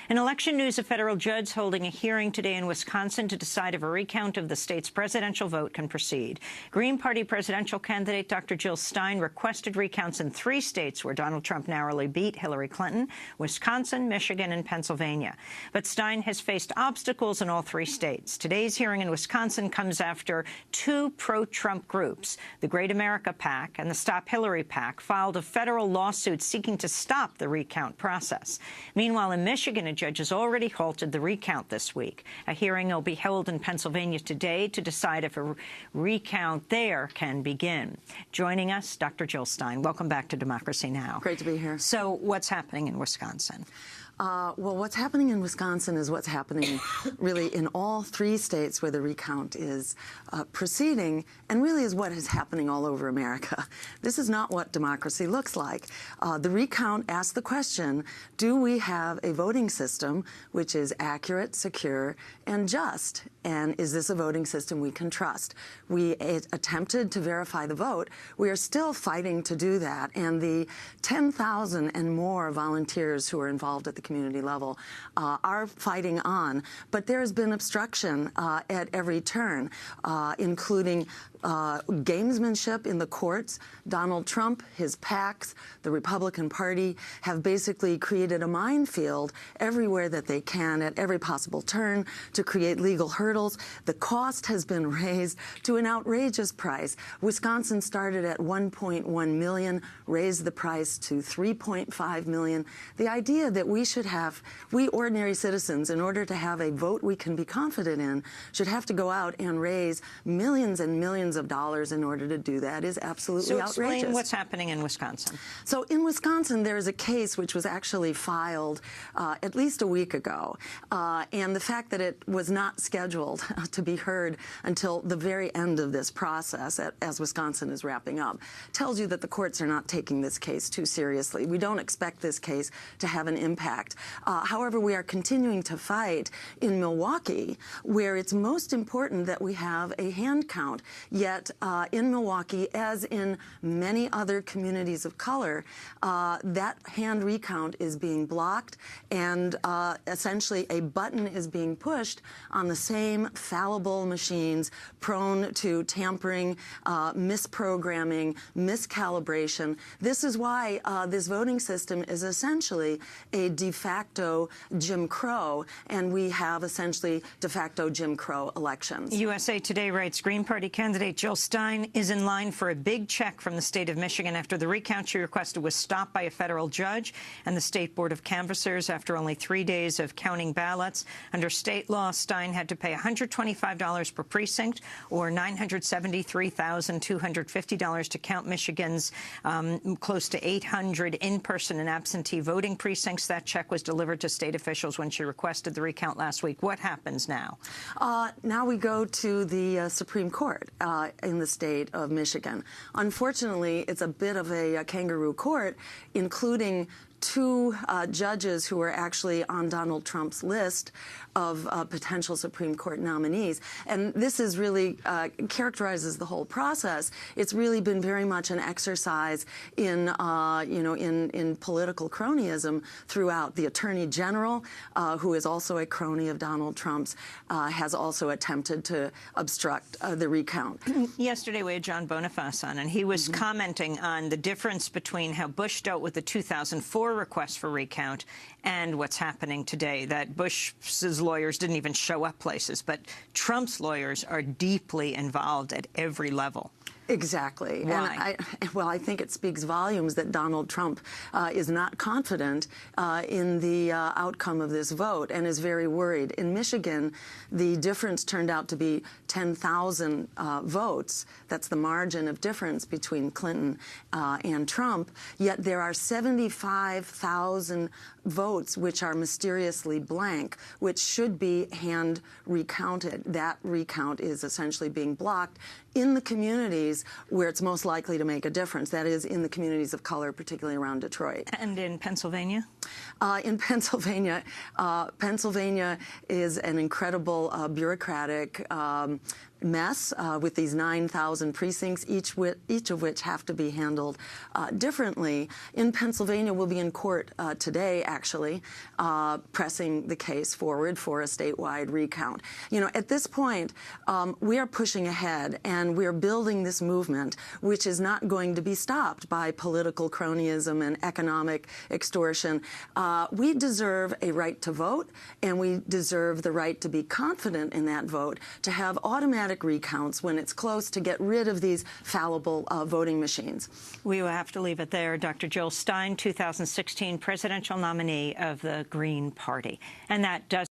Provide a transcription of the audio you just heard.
In election news, a federal judge holding a hearing today in Wisconsin to decide if a recount of the state's presidential vote can proceed. Green Party presidential candidate Dr. Jill Stein requested recounts in 3 states where Donald Trump narrowly beat Hillary Clinton: Wisconsin, Michigan, and Pennsylvania. But Stein has faced obstacles in all 3 states. Today's hearing in Wisconsin comes after 2 pro-Trump groups, the Great America PAC and the Stop Hillary PAC, filed a federal lawsuit seeking to stop the recount process. Meanwhile, in Michigan, a judge has already halted the recount this week. A hearing will be held in Pennsylvania today to decide if a recount there can begin. Joining us, Dr. Jill Stein. Welcome back to Democracy Now! Great to be here. So what's happening in Wisconsin? Well, what's happening in Wisconsin is what's happening really in all 3 states where the recount is proceeding, and really is what is happening all over America. This is not what democracy looks like. The recount asks the question, do we have a voting system which is accurate, secure, and just? And is this a voting system we can trust? We attempted to verify the vote. We are still fighting to do that, and the 10,000 and more volunteers who are involved at the community level are fighting on. But there has been obstruction at every turn, including gamesmanship in the courts. Donald Trump, his PACs, the Republican Party have basically created a minefield everywhere that they can at every possible turn to create legal hurdles. The cost has been raised to an outrageous price. Wisconsin started at $1.1 million, raised the price to $3.5 million. The idea that we ordinary citizens, in order to have a vote we can be confident in, should have to go out and raise millions and millions of dollars in order to do that is absolutely outrageous. So explain what's happening in Wisconsin. So in Wisconsin, there is a case which was actually filed at least a week ago, and the fact that it was not scheduled to be heard until the very end of this process, as Wisconsin is wrapping up, tells you that the courts are not taking this case too seriously. We don't expect this case to have an impact. However, we are continuing to fight in Milwaukee, where it's most important that we have a hand count. Yet in Milwaukee, as in many other communities of color, that hand recount is being blocked, and essentially a button is being pushed on the same fallible machines prone to tampering, misprogramming, miscalibration. This is why this voting system is essentially a de facto Jim Crow, and we have essentially de facto Jim Crow elections. USA Today writes, Green Party candidate Jill Stein is in line for a big check from the state of Michigan after the recount she requested was stopped by a federal judge and the State Board of Canvassers after only 3 days of counting ballots. Under state law, Stein had to pay $125 per precinct, or $973,250 to count Michigan's close to 800 in-person and absentee voting precincts. That check was delivered to state officials when she requested the recount last week. What happens now? Now we go to the Supreme Court in the state of Michigan. Unfortunately, it's a bit of a kangaroo court, including 2 judges who are actually on Donald Trump's list of potential Supreme Court nominees. And this is really characterizes the whole process. It's really been very much an exercise in, in political cronyism throughout. The Attorney General, who is also a crony of Donald Trump's, has also attempted to obstruct the recount. Yesterday we had John Boniface on, and he was commenting on the difference between how Bush dealt with the 2004 request for recount and what's happening today, that Bush's lawyers didn't even show up places, but Trump's lawyers are deeply involved at every level. Exactly. Why? And I think it speaks volumes that Donald Trump is not confident in the outcome of this vote and is very worried. In Michigan, the difference turned out to be 10,000 votes. That's the margin of difference between Clinton and Trump. Yet there are 75,000 votes which are mysteriously blank, which should be hand recounted. That recount is essentially being blocked in the communities where it's most likely to make a difference. That is, in the communities of color, particularly around Detroit. And in Pennsylvania? In Pennsylvania, Pennsylvania is an incredible bureaucratic mess with these 9,000 precincts, each of which have to be handled differently. In Pennsylvania, we'll be in court today, actually, pressing the case forward for a statewide recount. You know, at this point, we are pushing ahead, and we're building this movement, which is not going to be stopped by political cronyism and economic extortion. We deserve a right to vote, and we deserve the right to be confident in that vote, to have automatic recounts when it's close, to get rid of these fallible voting machines. We will have to leave it there. Dr. Jill Stein, 2016 presidential nominee of the Green Party. And that does